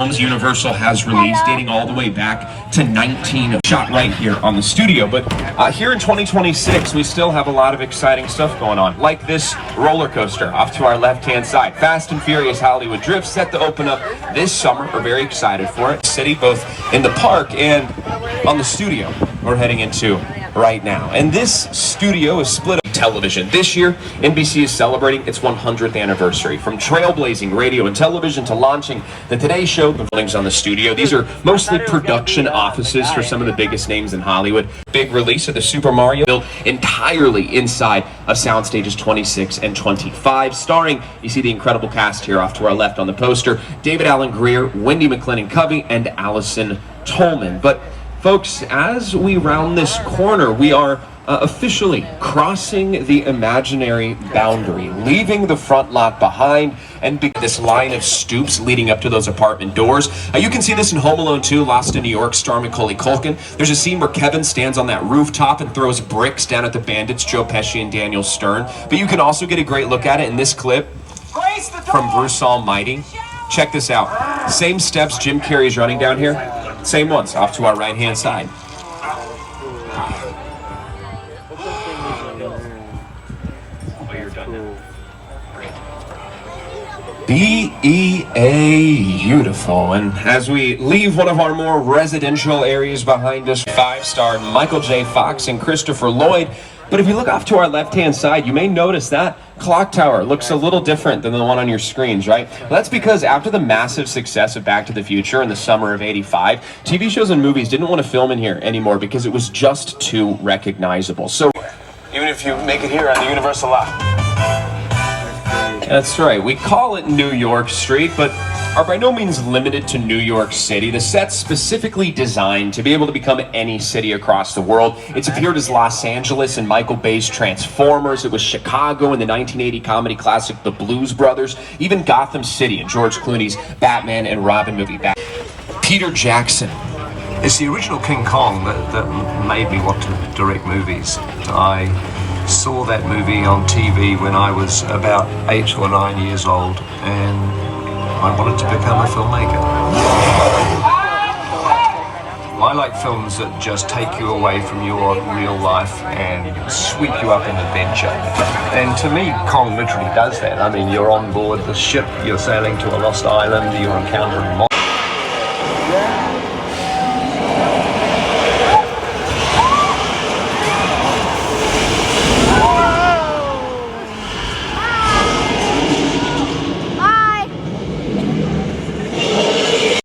Universal has released, dating all the way back to 19, shot right here on the studio. But here in 2026, we still have a lot of exciting stuff going on, like this roller coaster off to our left-hand side. Fast and Furious Hollywood Drift set to open up this summer. We're very excited for it. City, both in the park and on the studio we're heading into right now. And this studio is split up television. This year, NBC is celebrating its 100th anniversary. From trailblazing radio and television to launching the Today Show, the buildings on the studio. These are mostly production offices for some of the biggest names in Hollywood. Big release of the Super Mario, built entirely inside of sound stages 26 and 25, starring, you see the incredible cast here off to our left on the poster, David Alan Grier, Wendy McLennan-Covey, and Allison Tolman. But folks, as we round this corner, we are officially crossing the imaginary boundary, leaving the front lot behind and this line of stoops leading up to those apartment doors. You can see this in Home Alone 2, Lost in New York, star Macaulay Culkin. There's a scene where Kevin stands on that rooftop and throws bricks down at the bandits, Joe Pesci and Daniel Stern. But you can also get a great look at it in this clip from Bruce Almighty. Check this out. Same steps Jim Carrey's running down here. Same ones off to our right-hand side. Beautiful. And as we leave one of our more residential areas behind us, five-star Michael J. Fox and Christopher Lloyd. But if you look off to our left-hand side, you may notice that clock tower looks a little different than the one on your screens, right? Well, that's because after the massive success of Back to the Future in the summer of '85, TV shows and movies didn't want to film in here anymore because it was just too recognizable. So even if you make it here on the Universal lot. That's right. We call it New York Street, but are by no means limited to New York City. The set's specifically designed to be able to become any city across the world. It's appeared as Los Angeles in Michael Bay's Transformers. It was Chicago in the 1980 comedy classic The Blues Brothers. Even Gotham City in George Clooney's Batman and Robin movie. Peter Jackson. It's the original King Kong that made me want to direct movies. I saw that movie on TV when I was about 8 or 9 years old, and I wanted to become a filmmaker. I like films that just take you away from your real life and sweep you up in adventure. And to me, Kong literally does that. I mean, you're on board the ship, you're sailing to a lost island, you're encountering monsters.